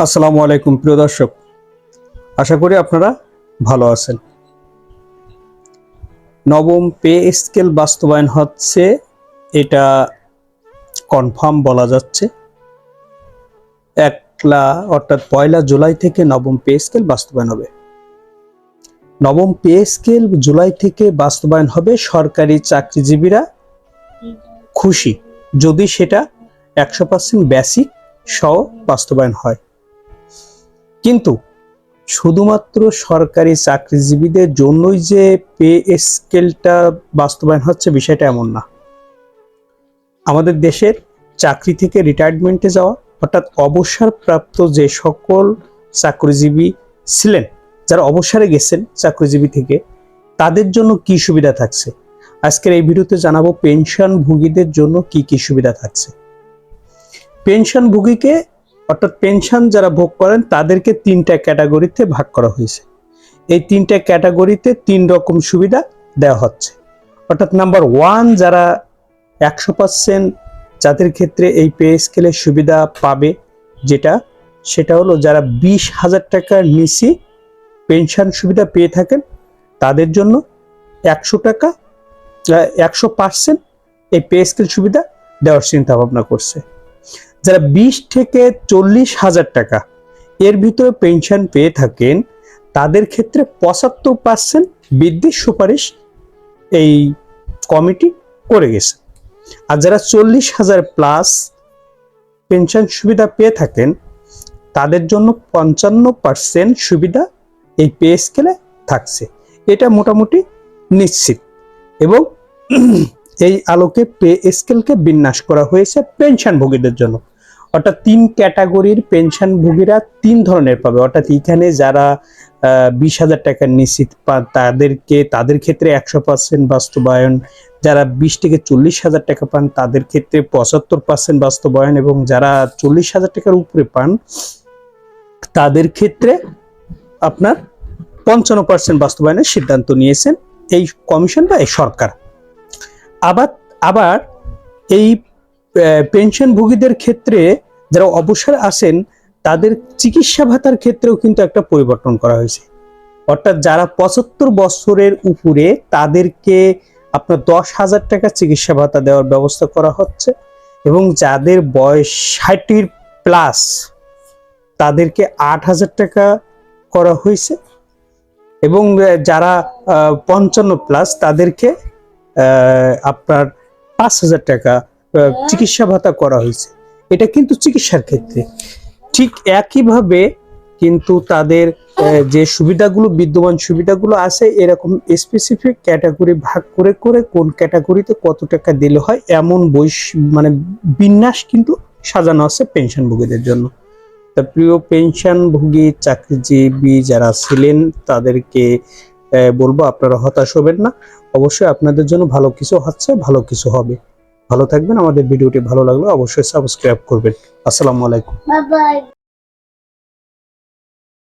আসসালামু আলাইকুম প্রিয় দর্শক, আশা করি আপনারা ভালো আছেন। নবম পে স্কেল বাস্তবায়ন হচ্ছে, এটা কনফার্ম বলা যাচ্ছে। অর্থাৎ 1 জুলাই থেকে নবম পে স্কেল বাস্তবায়ন হবে। নবম পে স্কেল জুলাই থেকে বাস্তবায়ন হবে। সরকারি চাকরিজীবীরা খুশি যদি সেটা 100% বেসিক সহ বাস্তবায়ন হয়। কিন্তু শুধুমাত্র সরকারি চাকরিজীবীদের জন্যই যে পে স্কেলটা বাস্তবায়ন হচ্ছে বিষয়টা এমন না। আমাদের দেশের চাকরি থেকে রিটায়ারমেন্টে যাওয়া অর্থাৎ অবসরপ্রাপ্ত যে সকল চাকরিজীবী ছিলেন, যারা অবসরে গেছেন চাকরিজীবী থেকে, তাদের জন্য কি সুবিধা থাকছে আজকের এই ভিডিওতে জানাবো। পেনশনভোগীদের জন্য কি কি সুবিধা থাকছে। পেনশনভোগীকে অর্থাৎ পেনশন যারা ভোগ করেন তাদেরকে 3টা ক্যাটাগরিতে ভাগ করা হয়েছে। এই 3টা ক্যাটাগরিতে 3 রকম সুবিধা দেওয়া হচ্ছে। অর্থাৎ নাম্বার 1 যারা 100% যাদের ক্ষেত্রে এই পে স্কেলের সুবিধা পাবে, সেটা হলো যারা 20,000 টাকার নিচে পেনশন সুবিধা পেয়ে থাকেন, তাদের জন্য 100% এই পে স্কেল সুবিধা দেওয়ার চিন্তা ভাবনা করছে। যারা 20 থেকে 40,000 টাকা এর ভিতরে পেনশন পেয়ে থাকেন, তাদের ক্ষেত্রে 75% বৃদ্ধির সুপারিশ এই কমিটি করে গেছে। আর যারা 40,000 প্লাস পেনশন সুবিধা পেয়ে থাকেন, তাদের জন্য 55% সুবিধা এই পে স্কেলে থাকছে। এটা মোটামুটি নিশ্চিত। এবং এই আলোকে পে স্কেলকে বিন্যাস করা হয়েছে পেনশনভোগীদের জন্য। অর্থাৎ 3 ক্যাটাগরির পেনশনভোগীরা 3 ধরনের পাবে। অর্থাৎ এখানে যারা 20,000 টাকার নিশ্চিত পান তাদের ক্ষেত্রে 100% বাস্তবায়ন, যারা 20 থেকে 40,000 টাকা পান তাদের ক্ষেত্রে 75% বাস্তবায়ন, এবং যারা 40,000 টাকার উপরে পান তাদের ক্ষেত্রে আপনার 55% বাস্তবায়নের সিদ্ধান্ত নিয়েছেন এই কমিশন বা এই সরকার। আবার এই পেনশনভোগীদের ক্ষেত্রে যারা অবসর আছেন তাদের চিকিৎসা ভাতার ক্ষেত্রেও কিন্তু একটা পরিবর্তন করা হয়েছে। অর্থাৎ যারা 75 বছরের উপরে তাদেরকে আপনার 10,000 টাকা চিকিৎসা ভাতা দেওয়ার ব্যবস্থা করা হচ্ছে, এবং যাদের বয়স 60 প্লাস তাদেরকে 8,000 টাকা করা হয়েছে, এবং যারা 55 প্লাস তাদেরকে আপনার 5,000 টাকা চিকিৎসা ভাতা করা হয়েছে। এটা কিন্তু চিকিৎসার ক্ষেত্রে। ঠিক একইভাবে কিন্তু তাদের যে সুবিধাগুলো, বিদ্যমান সুবিধাগুলো আছে, এরকম স্পেসিফিক ক্যাটাগরি ভাগ করে করে কোন ক্যাটাগরিতে কত টাকা দিলে হয় এমন বিন্যাস কিন্তু সাজানো আছে পেনশনভোগীদের জন্য। তা প্রিয় পেনশনভোগী চাকরিজীবী যারা ছিলেন তাদেরকে বলবো আপনারা হতাশ হবেন না। অবশ্যই আপনাদের জন্য ভালো কিছু হচ্ছে, ভালো কিছু হবে। ভালো থাকবেন। আমাদের ভিডিওটি ভালো লাগলে অবশ্যই সাবস্ক্রাইব করবেন। আসসালামু আলাইকুম।